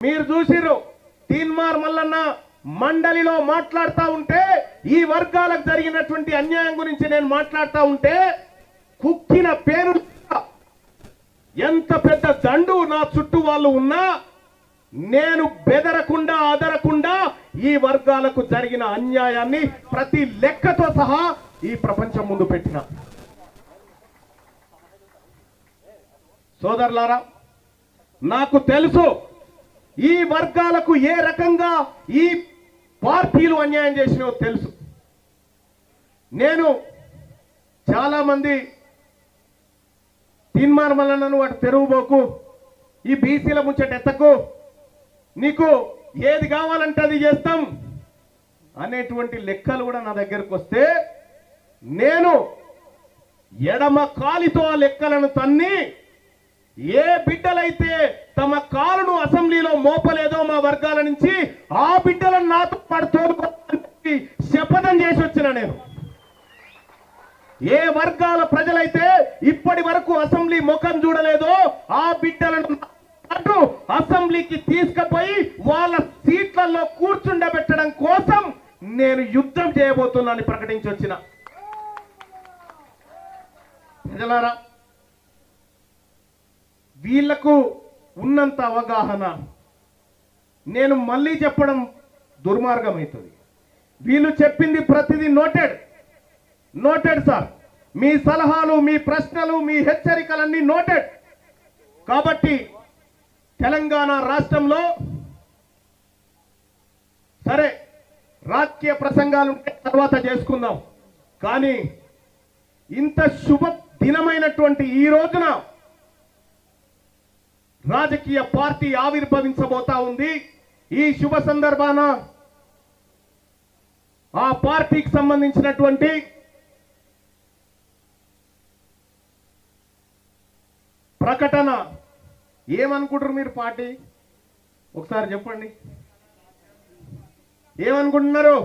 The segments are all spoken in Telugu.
మీరు చూసిరు తీన్మార్ మల్లన్న మండలిలో మాట్లాడుతూ ఉంటే ఈ వర్గాలకు జరిగినటువంటి అన్యాయం గురించి నేను మాట్లాడుతూ ఉంటే కుక్కిన పేరు ఎంత పెద్ద దండు నా చుట్టూ వాళ్ళు ఉన్నా నేను బెదరకుండా అదరకుండా ఈ వర్గాలకు జరిగిన అన్యాయాన్ని ప్రతి లెక్కతో సహా ఈ ప్రపంచం ముందు పెట్టిన సోదరులారా నాకు తెలుసు ఈ వర్గాలకు ఏ రకంగా ఈ పార్టీలు అన్యాయం చేసినో తెలుసు. నేను చాలా మంది తీన్మార్ మల్లన్నను వాటి తెరువుబోకు, ఈ బీసీల ముచ్చట ఎత్తకు, నీకు ఏది కావాలంటే అది చేస్తాం అనేటువంటి లెక్కలు కూడా నా దగ్గరకు వస్తే నేను ఎడమ కాలితో ఆ లెక్కలను తన్ని ఏ బిడ్డలైతే తమ కాలును అసెంబ్లీలో మోపలేదో మా వర్గాల నుంచి ఆ బిడ్డలను నాతో పడుతోడుకోవాలని శపథం చేసి వచ్చిన నేను. ఏ వర్గాల ప్రజలైతే ఇప్పటి వరకు అసెంబ్లీ ముఖం చూడలేదో ఆ బిడ్డలను అసెంబ్లీకి తీసుకుపోయి వాళ్ళ సీట్లలో కూర్చుండబెట్టడం కోసం నేను యుద్ధం చేయబోతున్నానని ప్రకటించి వచ్చిన. ప్రజలారా, వీళ్లకు ఉన్నంత అవగాహన నేను మళ్ళీ చెప్పడం దుర్మార్గం అవుతుంది. వీళ్ళు చెప్పింది ప్రతిదీ నోటెడ్ సార్. మీ సలహాలు, మీ ప్రశ్నలు, మీ హెచ్చరికలన్నీ నోటెడ్. కాబట్టి తెలంగాణ రాష్ట్రంలో సరే రాజకీయ ప్రసంగాలు తర్వాత చేసుకుందాం, కానీ ఇంత శుభ దినమైనటువంటి ఈ రోజున రాజకీయ పార్టీ ఆవిర్భవించబోతా ఉంది. ఈ శుభ సందర్భాన ఆ పార్టీకి సంబంధించినటువంటి ప్రకటన ఏమనుకుంటారు మీరు? పార్టీ ఒకసారి చెప్పండి, ఏమనుకుంటున్నారు?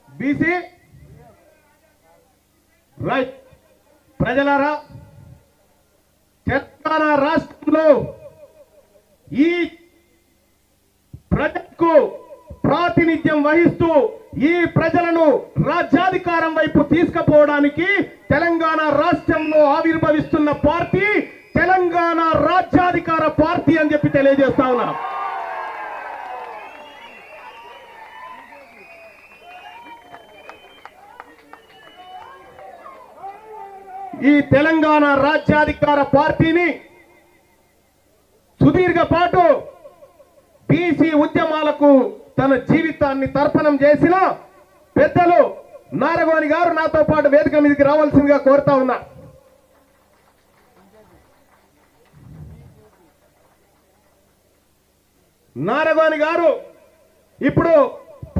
BC right. ప్రజలారా, తెలంగాణ రాష్ట్రంలో ఈ ప్రజలకు ప్రాతినిధ్యం వహిస్తూ ఈ ప్రజలను రాజ్యాధికారం వైపు తీసుకుపోవడానికి తెలంగాణ రాష్ట్రంలో ఆవిర్భవిస్తున్న పార్టీ తెలంగాణ రాజ్యాధికార పార్టీ అని చెప్పి తెలియజేస్తా ఉన్నా. ఈ తెలంగాణ రాజ్యాధికార పార్టీని సుదీర్ఘ పాటు బీసీ ఉద్యమాలకు తన జీవితాన్ని తర్పణం చేసిన పెద్దలు నారగోని గారు నాతో పాటు వేదిక మీదకి రావాల్సిందిగా కోరుతా ఉన్నా. నారగోని గారు ఇప్పుడు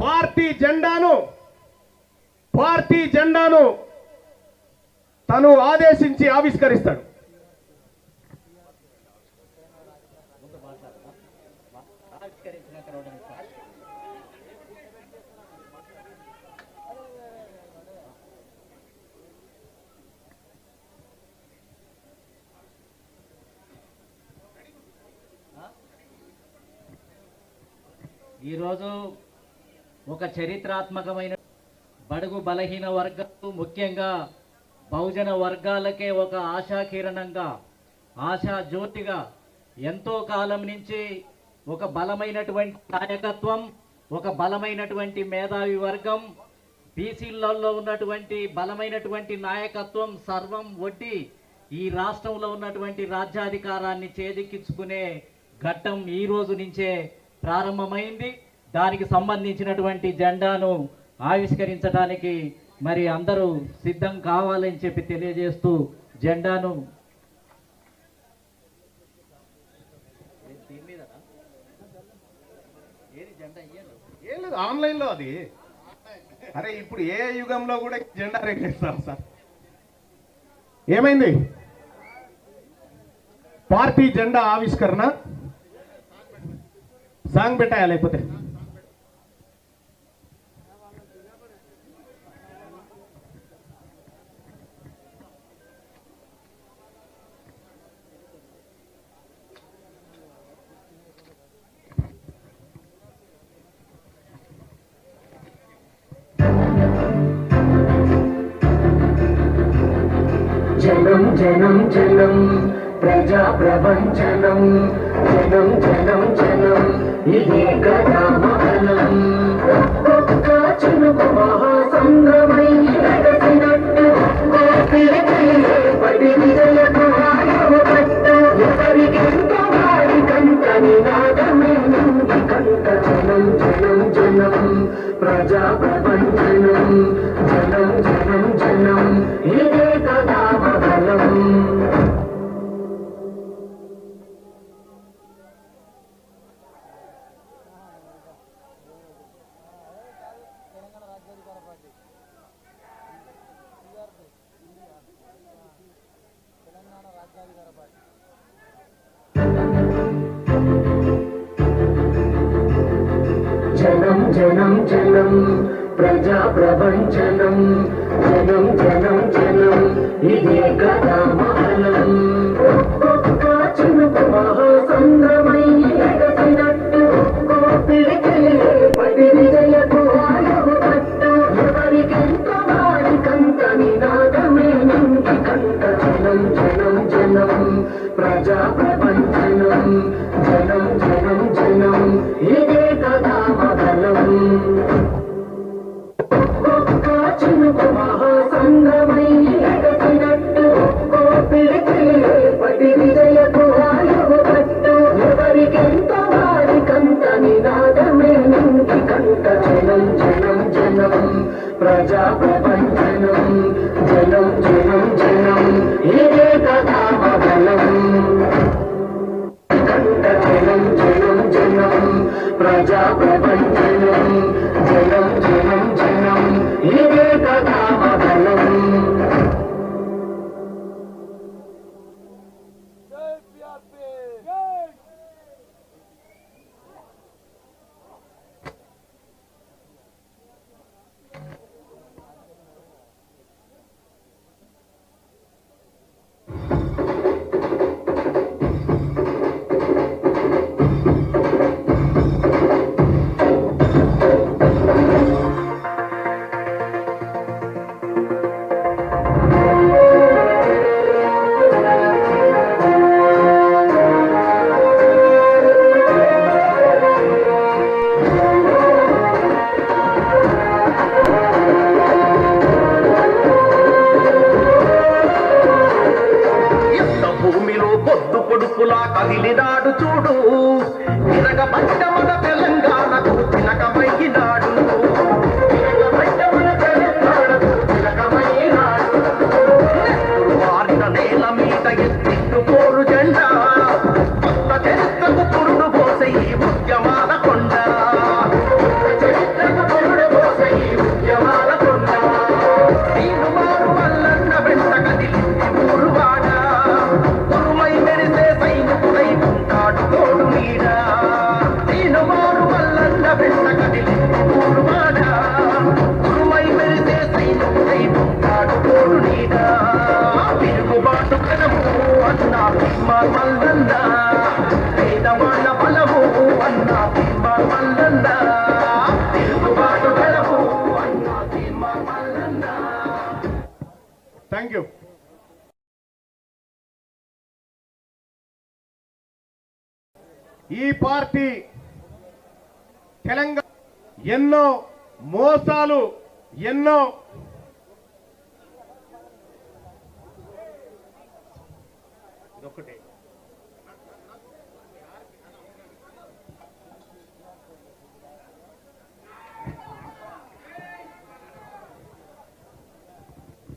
పార్టీ జెండాను తను ఆదేశించి ఆవిష్కరిస్తాడు. ఈరోజు ఒక చరిత్రాత్మకమైన బడుగు బలహీన వర్గాలు, ముఖ్యంగా బహుజన వర్గాలకే ఒక ఆశాకిరణంగా, ఆశా జ్యోతిగా ఎంతో కాలం నుంచి ఒక బలమైనటువంటి నాయకత్వం, ఒక బలమైనటువంటి మేధావి వర్గం, బీసీలలో ఉన్నటువంటి బలమైనటువంటి నాయకత్వం సర్వం ఒడ్డి ఈ రాష్ట్రంలో ఉన్నటువంటి రాజ్యాధికారాన్ని చేజిక్కించుకునే ఘట్టం ఈ రోజు నుంచే ప్రారంభమైంది. దానికి సంబంధించినటువంటి జెండాను ఆవిష్కరించడానికి మరి అందరూ సిద్ధం కావాలని చెప్పి తెలియజేస్తూ జెండాను ఆన్లైన్లో అది అరే ఇప్పుడు ఏ యుగంలో కూడా జెండా రేగేస్తాం సార్. ఏమైంది? పార్టీ జెండా ఆవిష్కరణ సాంగ్ పెట్టాయా? లేకపోతే జనం జనం ప్రజా ప్రపంచనం జనం జనం జనం ఇదే కదా మహనం ఒక్కొక్క చినుకు మహాసంద్రమై ఎగసినట్టు పడి విజయకు ఆయువపట్టు ఎవరికెంత వారి కంట నినాదమే నుండి కంట జనం జనం జనం ప్రజా ప్రపంచనం జనం జనం జనం ఇదే కదా మహనం జనం జనం జనం ప్రజా ప్రపంచనం జనం జనం జనం ఇదే కదా మహనం ఒక్కొక్క చినుకు మహాసంద్రమై ఎగసినట్టు పడి విజయకు ఆయువపట్టు ఎవరికెంత వారికంత నినాదమే నుండి కంట జనం జనం జనం ప్రజా ప్రపంచనం జనం జనం జనం ఇదే కదా మహనం ఒక్కొక్క చినుకు మహాసంద్రమై ఎగసినట్టు పడి విజయకు ఆయువపట్టు ఎవరికెంత వారికంత నినాదమే నుండి కంట జనం జనం జనం ప్రజా ప్రపంచనం జనం జనం జనం ఇదే కదా మహనం కంట జనం జనం జనం ప్రజా ప్రపంచనం జనం జనం జనం ఇదే కదా మహనం కదిలినాడు చూడు తిరగ పట్ట మన తెలంగాణకు తిలకమయ్యినాడు మారిన నేల మీద ఎత్తిట్టు పోరు జెండా కొత్త చరిత్రకు పురుడు పోసే ఈ ఉద్యమాల కొండ నీరు మారు మల్లన్న వెంట కదిలింది ఊరువాడ ఉరుమై మెరిసే సైనికుడై ఉంటాడు తోడు నీడ నీరు మారు మల్లన్న వెంట కదిలింది ఊరువాడ ఉరుమై మెరిసే సైనికుడై ఉంటాడు తోడు నీడ తిరుగుబాటు కనము అన్న భీమ మల్లన్న పేదవాళ్ళ బలము అన్న భీమ మల్లన్న తిరుగుబాటు కనము అన్న భీమ మల్లన్న. Thank you. ఈ పార్టీ తెలంగాణ ఎన్నో మోసాలు ఎన్నో ఇదొకటే